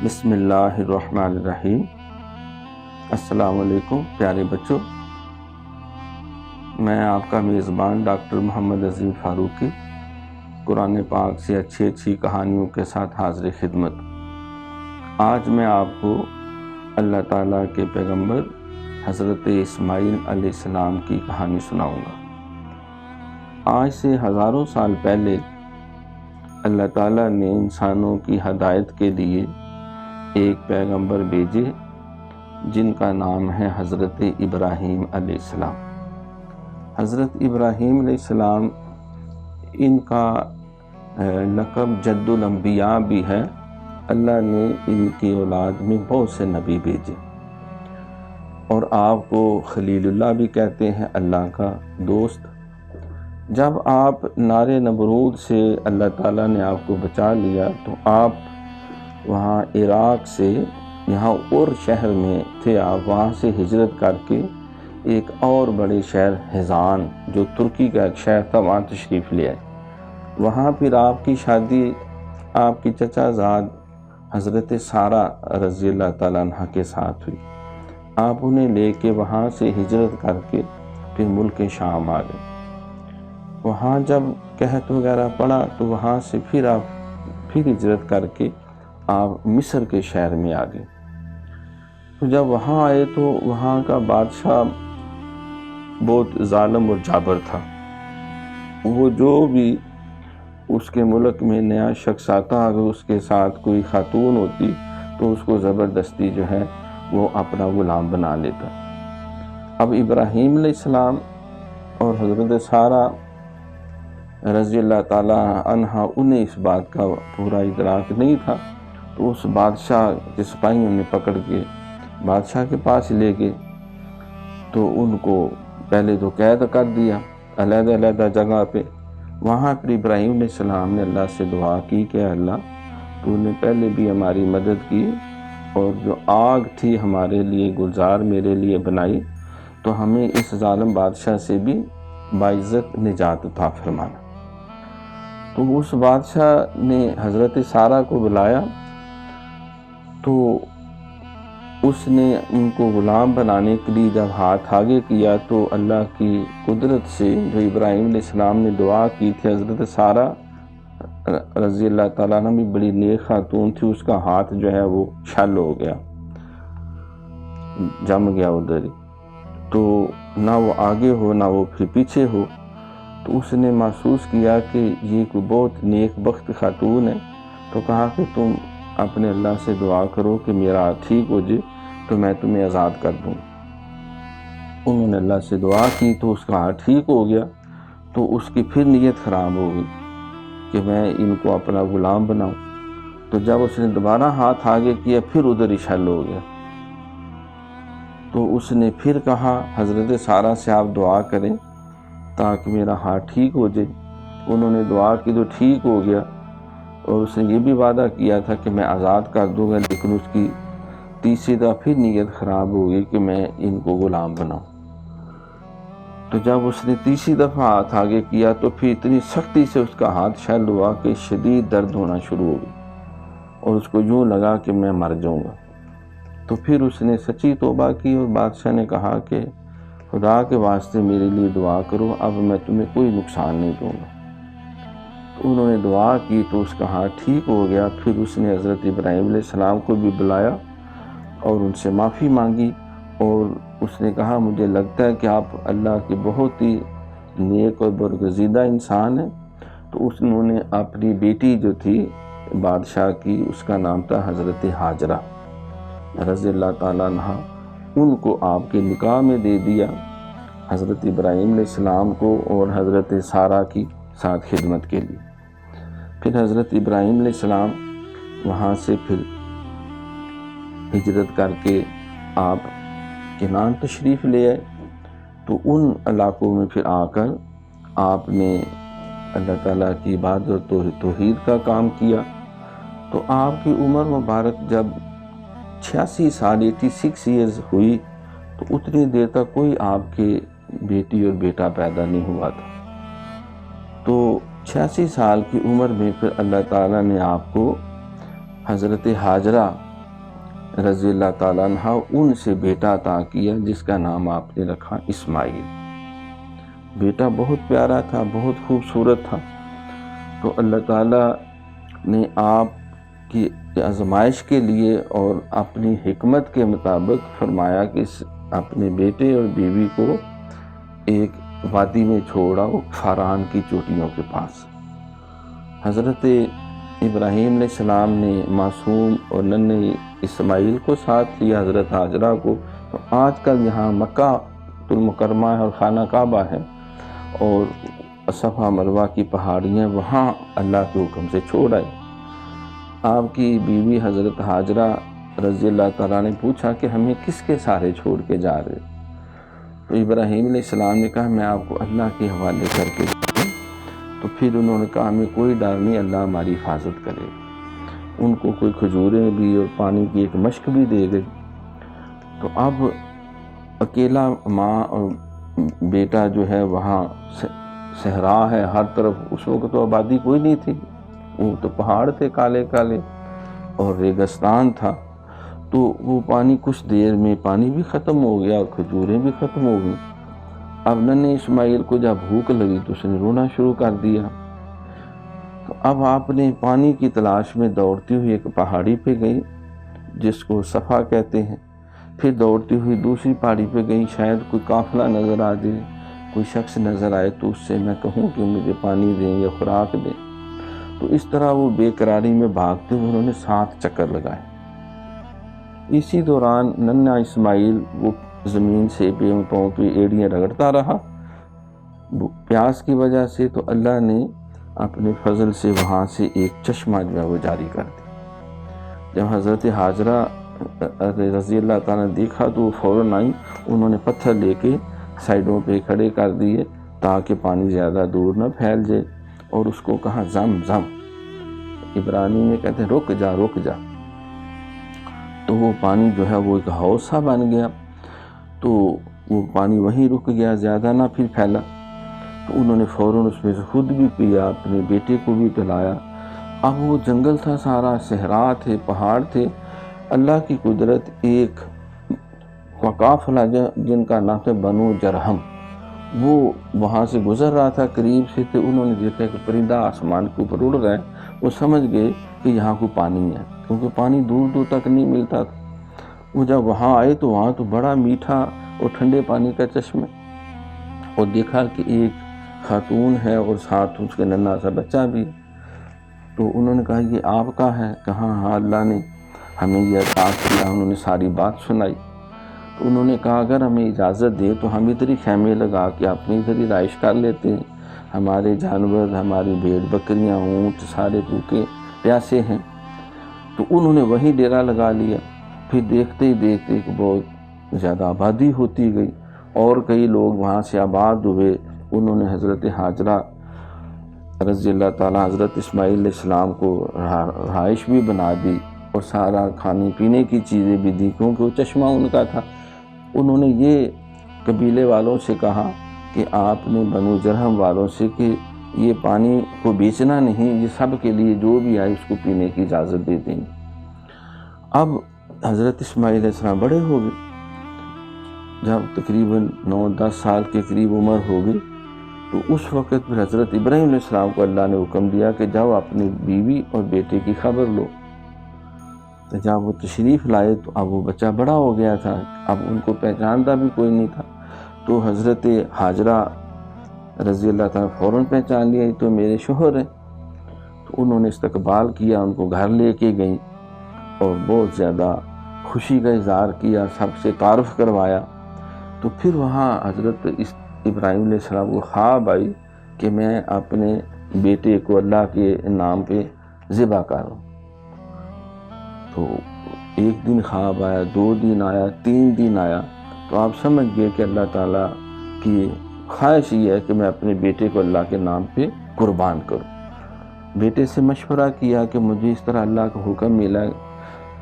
بسم اللہ الرحمن الرحیم۔ السلام علیکم پیارے بچوں، میں آپ کا میزبان ڈاکٹر محمد عظیم فاروقی قرآن پاک سے اچھی کہانیوں کے ساتھ حاضر خدمت۔ آج میں آپ کو اللہ تعالیٰ کے پیغمبر حضرت اسماعیل علیہ السلام کی کہانی سناؤں گا۔ آج سے ہزاروں سال پہلے اللہ تعالیٰ نے انسانوں کی ہدایت کے لیے ایک پیغمبر بھیجے جن کا نام ہے حضرت ابراہیم علیہ السلام۔ حضرت ابراہیم علیہ السلام ان کا لقب جد الانبیاء بھی ہے۔ اللہ نے ان کی اولاد میں بہت سے نبی بھیجے اور آپ کو خلیل اللہ بھی کہتے ہیں، اللہ کا دوست۔ جب آپ نار نمرود سے اللہ تعالیٰ نے آپ کو بچا لیا تو آپ وہاں عراق سے یہاں اور شہر میں تھے، آپ وہاں سے ہجرت کر کے ایک اور بڑے شہر حزان جو ترکی کا ایک شہر تھا وہاں تشریف لے آئے۔ وہاں پھر آپ کی شادی آپ کی چچا زاد حضرت سارہ رضی اللہ تعالیٰ عنہ کے ساتھ ہوئی۔ آپ انہیں لے کے وہاں سے ہجرت کر کے پھر ملک شام آ گئے۔ وہاں جب قحط وغیرہ پڑا تو وہاں سے پھر آپ ہجرت کر کے آپ مصر کے شہر میں آ گئے۔ تو جب وہاں آئے تو وہاں کا بادشاہ بہت ظالم اور جابر تھا۔ وہ جو بھی اس کے ملک میں نیا شخص آتا، اگر اس کے ساتھ کوئی خاتون ہوتی تو اس کو زبردستی جو ہے وہ اپنا غلام بنا لیتا۔ اب ابراہیم علیہ السلام اور حضرت سارہ رضی اللہ تعالیٰ عنہ انہیں اس بات کا پورا ادراک نہیں تھا، تو اس بادشاہ کے سپاہیوں نے پکڑ کے بادشاہ کے پاس لے گئے تو ان کو پہلے تو قید کر دیا علیحدہ جگہ پہ۔ وہاں پر ابراہیم علیہ السلام نے اللہ سے دعا کی کہ اللہ تو نے پہلے بھی ہماری مدد کی اور جو آگ تھی ہمارے لیے گلزار میرے لیے بنائی، تو ہمیں اس ظالم بادشاہ سے بھی باعزت نجات عطا فرمانا۔ تو اس بادشاہ نے حضرت سارہ کو بلایا تو اس نے ان کو غلام بنانے کے لیے جب ہاتھ آگے کیا تو اللہ کی قدرت سے جو ابراہیم علیہ السلام نے دعا کی تھی، حضرت سارہ رضی اللہ تعالیٰ عنہ بھی بڑی نیک خاتون تھی، اس کا ہاتھ جو ہے وہ چھل ہو گیا، جم گیا ادھر ہی، تو نہ وہ آگے ہو نہ وہ پھر پیچھے ہو۔ تو اس نے محسوس کیا کہ یہ کوئی بہت نیک بخت خاتون ہے، تو کہا کہ تم اپنے اللہ سے دعا کرو کہ میرا ٹھیک ہو جائے تو میں تمہیں آزاد کر دوں۔ انہوں نے اللہ سے دعا کی تو اس کا ہاتھ ٹھیک ہو گیا، تو اس کی پھر نیت خراب ہو گئی کہ میں ان کو اپنا غلام بناؤں۔ تو جب اس نے دوبارہ ہاتھ آگے کیا پھر ادھر ہی چھل ہو گیا۔ تو اس نے پھر کہا حضرت سارہ سے آپ دعا کریں تاکہ میرا ہاتھ ٹھیک ہو جائے۔ انہوں نے دعا کی تو ٹھیک ہو گیا، اور اس نے یہ بھی وعدہ کیا تھا کہ میں آزاد کر دوں گا، لیکن اس کی تیسری دفعہ پھر نیت خراب ہو گئی کہ میں ان کو غلام بناؤں۔ تو جب اس نے تیسری دفعہ ہاتھ آگے کیا تو پھر اتنی سختی سے اس کا ہاتھ چھل ہوا کہ شدید درد ہونا شروع ہو گئی اور اس کو یوں لگا کہ میں مر جاؤں گا۔ تو پھر اس نے سچی توبہ کی اور بادشاہ نے کہا کہ خدا کے واسطے میرے لیے دعا کرو، اب میں تمہیں کوئی نقصان نہیں دوں گا۔ تو انہوں نے دعا کی تو اس کا ہاتھ ٹھیک ہو گیا۔ پھر اس نے حضرت ابراہیم علیہ السلام کو بھی بلایا اور ان سے معافی مانگی، اور اس نے کہا مجھے لگتا ہے کہ آپ اللہ کے بہت ہی نیک اور برگزیدہ انسان ہیں۔ تو انہوں نے اپنی بیٹی جو تھی بادشاہ کی، اس کا نام تھا حضرت ہاجرہ رضی اللہ تعالیٰ عنہ، ان کو آپ کے نکاح میں دے دیا، حضرت ابراہیم علیہ السلام کو اور حضرت سارہ کی ساتھ خدمت کے لیے۔ پھر حضرت ابراہیم علیہ السلام وہاں سے پھر ہجرت کر کے آپ کنعان تشریف لے آئے۔ تو ان علاقوں میں پھر آ کر آپ نے اللہ تعالیٰ کی عبادت و توحید کا کام کیا۔ تو آپ کی عمر مبارک جب 86 سال 86 ایئرز ہوئی تو اتنی دیر تک کوئی آپ کے بیٹی اور بیٹا پیدا نہیں ہوا تھا۔ تو 86 سال کی عمر میں پھر اللہ تعالیٰ نے آپ کو حضرت ہاجرہ رضی اللہ تعالیٰ عنہ ان سے بیٹا عطا کیا جس کا نام آپ نے رکھا اسماعیل۔ بیٹا بہت پیارا تھا، بہت خوبصورت تھا، تو اللہ تعالیٰ نے آپ کی آزمائش کے لیے اور اپنی حکمت کے مطابق فرمایا کہ اپنے بیٹے اور بیوی کو ایک وادی میں چھوڑا، فاران کی چوٹیوں کے پاس۔ حضرت ابراہیم علیہ السلام نے معصوم اور ننھے اسماعیل کو ساتھ لیا، حضرت ہاجرہ کو۔ تو آج کل یہاں مکہ المکرمہ اور خانہ کعبہ ہے اور صفا مروہ کی پہاڑیاں، وہاں اللہ کے حکم سے چھوڑ آئے۔ آپ کی بیوی حضرت ہاجرہ رضی اللہ تعالیٰ نے پوچھا کہ ہمیں کس کے سہارے چھوڑ کے جا رہے؟ تو ابراہیم علیہ السلام نے کہا میں آپ کو اللہ کے حوالے کر کے جاتا ہوں۔ تو پھر انہوں نے کہا ہمیں کوئی ڈر نہیں، اللہ ہماری حفاظت کرے۔ ان کو کوئی کھجوریں بھی اور پانی کی ایک مشک بھی دے گئی۔ تو اب اکیلا ماں اور بیٹا جو ہے وہاں صحرا ہے ہر طرف، اس وقت تو آبادی کوئی نہیں تھی، وہ تو پہاڑ تھے کالے کالے اور ریگستان تھا۔ تو وہ پانی کچھ دیر میں پانی بھی ختم ہو گیا اور کھجوریں بھی ختم ہو گئیں۔ اب ننھے اسماعیل کو جب بھوک لگی تو اس نے رونا شروع کر دیا۔ تو اب آپ نے پانی کی تلاش میں دوڑتی ہوئی ایک پہاڑی پہ گئی جس کو صفا کہتے ہیں، پھر دوڑتی ہوئی دوسری پہاڑی پہ گئی، شاید کوئی قافلہ نظر آ جائے، کوئی شخص نظر آئے تو اس سے میں کہوں کہ مجھے پانی دیں یا خوراک دیں۔ تو اس طرح وہ بے قراری میں بھاگتے ہوئے انہوں نے 7 چکر لگائے۔ اسی دوران ننھا اسماعیل وہ زمین سے بے پاؤں پہ ایڑیاں رگڑتا رہا پیاس کی وجہ سے۔ تو اللہ نے اپنے فضل سے وہاں سے ایک چشمہ جو ہے وہ جاری کر دیا۔ جب حضرت ہاجرہ رضی اللہ تعالیٰ نے دیکھا تو وہ فوراً آئی، انہوں نے پتھر لے کے سائڈوں پہ کھڑے کر دیے تاکہ پانی زیادہ دور نہ پھیل جائے، اور اس کو کہا زم زم، عبرانی میں کہتے ہیں رک جا رک جا۔ تو وہ پانی جو ہے وہ ایک حوض سا بن گیا، تو وہ پانی وہیں رک گیا، زیادہ نہ پھر پھیلا۔ تو انہوں نے فوراً اس میں سے خود بھی پیا، اپنے بیٹے کو بھی پلایا۔ اب وہ جنگل تھا سارا، صحرا تھے، پہاڑ تھے، اللہ کی قدرت ایک قافلہ جن کا نام ہے بنو جرہم، وہ وہاں سے گزر رہا تھا قریب سے، تو انہوں نے دیکھا کہ پرندہ آسمان کے اوپر اڑ رہا ہے۔ وہ سمجھ گئے کہ یہاں کوئی پانی ہے، کیونکہ پانی دور دور تک نہیں ملتا تھا۔ وہ جب وہاں آئے تو وہاں تو بڑا میٹھا اور ٹھنڈے پانی کا چشمہ، اور دیکھا کہ ایک خاتون ہے اور ساتھ اس کے ننھا سا بچہ بھی۔ تو انہوں نے کہا یہ آپ کا ہے؟ کہا ہاں اللہ نے ہمیں یہ عطا کیا۔ انہوں نے ساری بات سنائی۔ تو انہوں نے کہا اگر ہمیں اجازت دے تو ہم ادھر ہی خیمے لگا کے اپنی ادھر ہی رہائش کر لیتے ہیں، ہمارے جانور، ہماری بھیڑ بکریاں، اونٹ سارے بھوکے پیاسے ہیں۔ تو انہوں نے وہیں ڈیرا لگا لیا۔ پھر دیکھتے ہی دیکھتے کہ بہت زیادہ آبادی ہوتی گئی اور کئی لوگ وہاں سے آباد ہوئے۔ انہوں نے حضرت ہاجرہ رضی اللہ تعالیٰ حضرت اسماعیل علیہ السلام کو رہائش بھی بنا دی اور سارا کھانے پینے کی چیزیں بھی دی، کیونکہ وہ چشمہ ان کا تھا۔ انہوں نے یہ قبیلے والوں سے کہا کہ آپ نے بنو جرہم والوں سے کہ یہ پانی کو بیچنا نہیں، یہ سب کے لیے جو بھی آئے اس کو پینے کی اجازت دے دیں۔ اب حضرت اسماعیل علیہ السلام بڑے ہو گئے، جب تقریباً 9-10 سال کے قریب عمر ہو گئی، تو اس وقت پھر حضرت ابراہیم علیہ السلام کو اللہ نے حکم دیا کہ جاؤ اپنی بیوی اور بیٹے کی خبر لو۔ تو جب وہ تشریف لائے تو اب وہ بچہ بڑا ہو گیا تھا، اب ان کو پہچانتا بھی کوئی نہیں تھا۔ تو حضرت ہاجرہ رضی اللہ تعالیٰ فوراً پہچان لیا یہ تو میرے شوہر ہیں۔ تو انہوں نے استقبال کیا، ان کو گھر لے کے گئیں اور بہت زیادہ خوشی کا اظہار کیا، سب سے تعارف کروایا۔ تو پھر وہاں حضرت ابراہیم علیہ السلام کو خواب آئی کہ میں اپنے بیٹے کو اللہ کے نام پہ ذبح کروں۔ تو ایک دن خواب آیا، 2 دن آیا، 3 دن آیا، تو آپ سمجھ گئے کہ اللہ تعالیٰ کی خواہش یہ ہے کہ میں اپنے بیٹے کو اللہ کے نام پہ قربان کروں۔ بیٹے سے مشورہ کیا کہ مجھے اس طرح اللہ کا حکم ملا ہے۔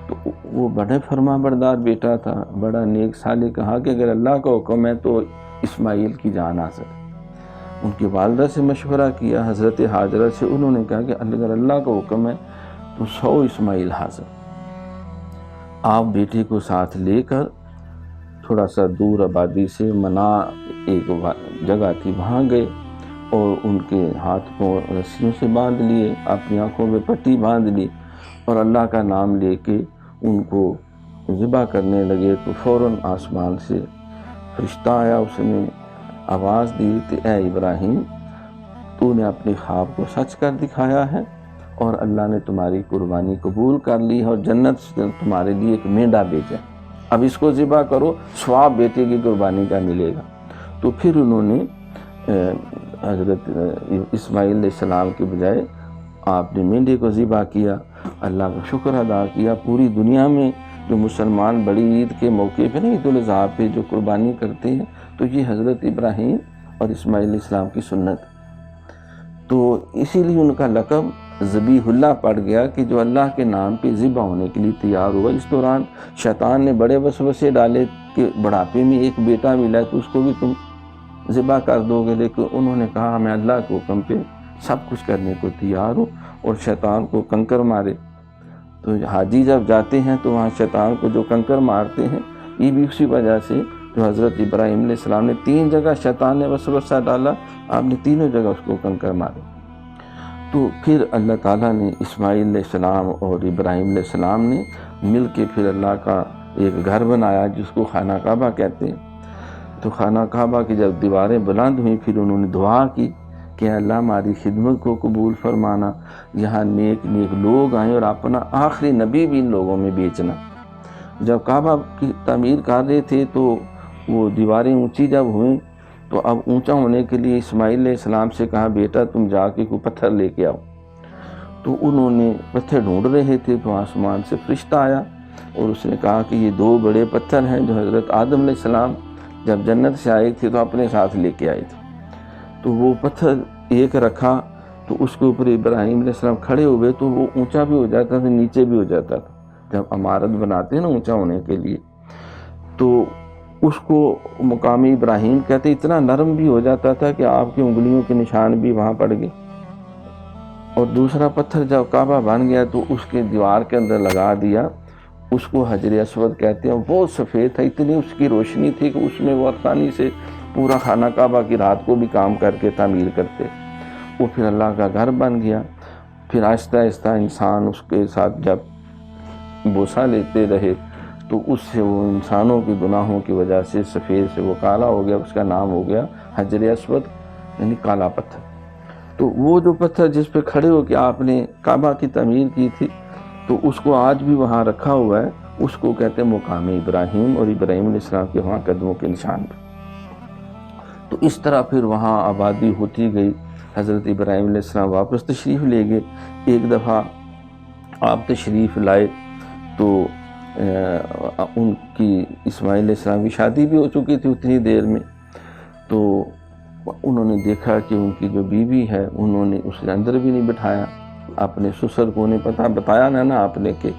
تو وہ بڑے فرما بردار بیٹا تھا، بڑا نیک صالح، کہا کہ اگر اللہ کا حکم ہے تو اسماعیل کی جان حاضر ہے۔ ان کی والدہ سے مشورہ کیا، حضرت ہاجرہ سے، انہوں نے کہا کہ اگر اللہ کا حکم ہے تو 100 اسماعیل حاضر۔ آپ بیٹے کو ساتھ لے کر تھوڑا سا دور آبادی سے منا ایک جگہ تھی وہاں گئے اور ان کے ہاتھ کو رسیوں سے باندھ لیے، اپنی آنکھوں میں پٹی باندھ لی اور اللہ کا نام لے کے ان کو ذبح کرنے لگے تو فوراً آسمان سے فرشتہ آیا، اس نے آواز دی کہ اے ابراہیم، تو نے اپنے خواب کو سچ کر دکھایا ہے اور اللہ نے تمہاری قربانی قبول کر لی ہے اور جنت سے تمہارے لیے ایک مینڈا بھیجا، اب اس کو ذبح کرو، ثواب بیٹے کی قربانی کا ملے گا۔ تو پھر انہوں نے حضرت اسماعیل علیہ السلام کے بجائے آپ نے مینڈے کو ذبح کیا، اللہ کا شکر ادا کیا۔ پوری دنیا میں جو مسلمان بڑی عید کے موقع پہ عید الاضحیٰ پہ جو قربانی کرتے ہیں تو یہ حضرت ابراہیم اور اسماعیل علیہ السلام کی سنت، تو اسی لیے ان کا لقب ذبیح اللہ پڑ گیا کہ جو اللہ کے نام پہ ذبح ہونے کے لیے تیار ہوا۔ اس دوران شیطان نے بڑے وسوسے ڈالے کہ بڑھاپے میں ایک بیٹا ملا تو اس کو بھی تم ذبح کر دو گے، لیکن انہوں نے کہا میں اللہ کے حکم پہ سب کچھ کرنے کو تیار ہوں، اور شیطان کو کنکر مارے۔ تو حاجی جب جاتے ہیں تو وہاں شیطان کو جو کنکر مارتے ہیں، یہ بھی اسی وجہ سے جو حضرت ابراہیم علیہ السلام نے 3 جگہ شیطان نے وسوسہ ڈالا، آپ نے تینوں جگہ اس کو کنکر مارے۔ تو پھر اللہ تعالیٰ نے اسماعیل علیہ السلام اور ابراہیم علیہ السلام نے مل کے پھر اللہ کا ایک گھر بنایا جس کو خانہ کعبہ کہتے ہیں۔ تو خانہ کعبہ کی جب دیواریں بلند ہوئیں پھر انہوں نے دعا کی کہ اللہ ہماری خدمت کو قبول فرمانا، یہاں نیک نیک لوگ آئیں اور اپنا آخری نبی بھی ان لوگوں میں بیچنا۔ جب کعبہ کی تعمیر کر رہے تھے تو وہ دیواریں اونچی جب ہوئیں تو اب اونچا ہونے کے لیے اسماعیل علیہ السلام سے کہا بیٹا تم جا کے کوئی پتھر لے کے آؤ۔ تو انہوں نے پتھر ڈھونڈ رہے تھے تو آسمان سے فرشتہ آیا اور اس نے کہا کہ یہ 2 بڑے پتھر ہیں جو حضرت آدم علیہ السلام جب جنت سے آئے تھے تو اپنے ساتھ لے کے آئے تھے۔ تو وہ پتھر ایک رکھا تو اس کے اوپر ابراہیم علیہ السلام کھڑے ہوئے تو وہ اونچا بھی ہو جاتا تھا نیچے بھی ہو جاتا تھا۔ جب عمارت بناتے ہیں نا اونچا ہونے کے لیے تو اس کو مقام ابراہیم کہتے، اتنا نرم بھی ہو جاتا تھا کہ آپ کی انگلیوں کے نشان بھی وہاں پڑ گئے۔ اور دوسرا پتھر جب کعبہ بن گیا تو اس کے دیوار کے اندر لگا دیا، اس کو حجر اسود کہتے ہیں، وہ سفید تھا، اتنی اس کی روشنی تھی کہ اس میں وہ آسانی سے پورا خانہ کعبہ کی رات کو بھی کام کر کے تعمیر کرتے۔ وہ پھر اللہ کا گھر بن گیا۔ پھر آہستہ آہستہ انسان اس کے ساتھ جب بوسہ لیتے رہے تو اس سے وہ انسانوں کے گناہوں کی وجہ سے سفید سے وہ کالا ہو گیا، اس کا نام ہو گیا حجر اسود، یعنی کالا پتھر۔ تو وہ جو پتھر جس پہ کھڑے ہو کے آپ نے کعبہ کی تعمیر کی تھی تو اس کو آج بھی وہاں رکھا ہوا ہے، اس کو کہتے ہیں مقام ابراہیم، اور ابراہیم علیہ السلام کے وہاں قدموں کے نشان پہ۔ تو اس طرح پھر وہاں آبادی ہوتی گئی۔ حضرت ابراہیم علیہ السلام واپس تشریف لے گئے۔ ایک دفعہ آپ تشریف لائے تو ان کی اسماعیل علیہ السلام کی شادی بھی ہو چکی تھی اتنی دیر میں، تو انہوں نے دیکھا کہ ان کی جو بیوی ہے انہوں نے اسے اندر بھی نہیں بٹھایا، اپنے سسر کو نہیں بتایا نا آپ نے کہ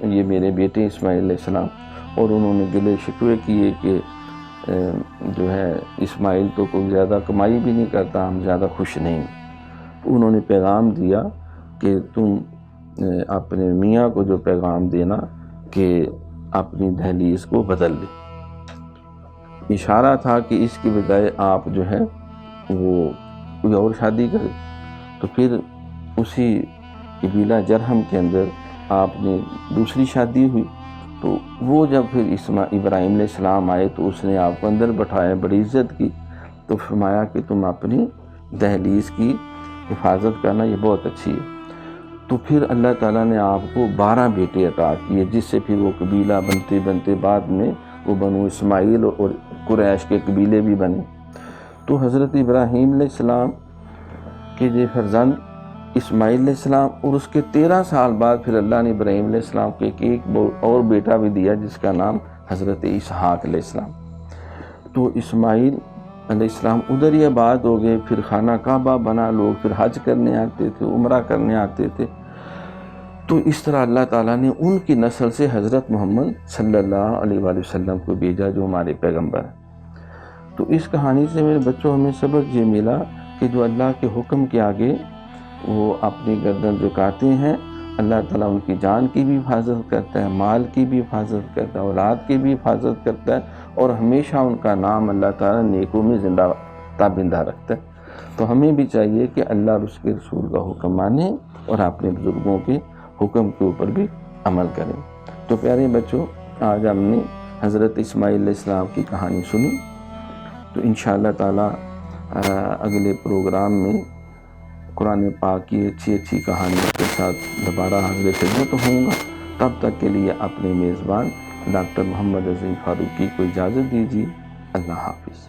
یہ میرے بیٹے اسماعیل علیہ السلام، اور انہوں نے گلے شکوے کیے کہ جو ہے اسماعیل تو کوئی زیادہ کمائی بھی نہیں کرتا، ہم زیادہ خوش نہیں۔ انہوں نے پیغام دیا کہ تم اپنے میاں کو جو پیغام دینا کہ اپنی دہلیز کو بدل لے۔ اشارہ تھا کہ اس کی بجائے آپ جو ہے وہ کوئی اور شادی کرے۔ تو پھر اسی قبیلہ جرہم کے اندر آپ نے دوسری شادی ہوئی، تو وہ جب پھر ابراہیم علیہ السلام آئے تو اس نے آپ کو اندر بٹھایا، بڑی عزت کی، تو فرمایا کہ تم اپنی دہلیز کی حفاظت کرنا، یہ بہت اچھی ہے۔ تو پھر اللہ تعالیٰ نے آپ کو 12 بیٹے عطا کیے، جس سے پھر وہ قبیلہ بنتے بنتے بعد میں وہ بنو اسماعیل اور قریش کے قبیلے بھی بنے۔ تو حضرت ابراہیم علیہ السلام کے جو فرزند اسماعیل علیہ السلام، اور اس کے 13 سال بعد پھر اللہ نے ابراہیم علیہ السلام کو ایک اور بیٹا بھی دیا جس کا نام حضرت اسحاق علیہ السلام۔ تو اسماعیل علیہ السلام ادھر ہی آباد ہو گئے، پھر خانہ کعبہ بنا، لوگ پھر حج کرنے آتے تھے، عمرہ کرنے آتے تھے۔ تو اس طرح اللہ تعالیٰ نے ان کی نسل سے حضرت محمد صلی اللہ علیہ وآلہ وسلم کو بھیجا جو ہمارے پیغمبر ہیں۔ تو اس کہانی سے میرے بچوں ہمیں سبق یہ ملا کہ جو اللہ کے حکم کے آگے وہ اپنی گردن جھکاتے ہیں اللہ تعالیٰ ان کی جان کی بھی حفاظت کرتا ہے، مال کی بھی حفاظت کرتا ہے، اولاد کی بھی حفاظت کرتا ہے، اور ہمیشہ ان کا نام اللہ تعالیٰ نیکوں میں زندہ تابندہ رکھتا ہے۔ تو ہمیں بھی چاہیے کہ اللہ اور اس کے رسول کا حکم مانیں اور اپنے بزرگوں کے حکم کے اوپر بھی عمل کریں۔ تو پیارے بچوں، آج ہم نے حضرت اسماعیل علیہ السلام کی کہانی سنی، تو انشاءاللہ تعالیٰ اگلے پروگرام میں قرآن پاک کی اچھی کہانیوں کے ساتھ دوبارہ حاضر خدمت ہوں گا۔ تب تک کے لیے اپنے میزبان ڈاکٹر محمد عظیم فاروقی کو اجازت دیجیے۔ اللہ حافظ۔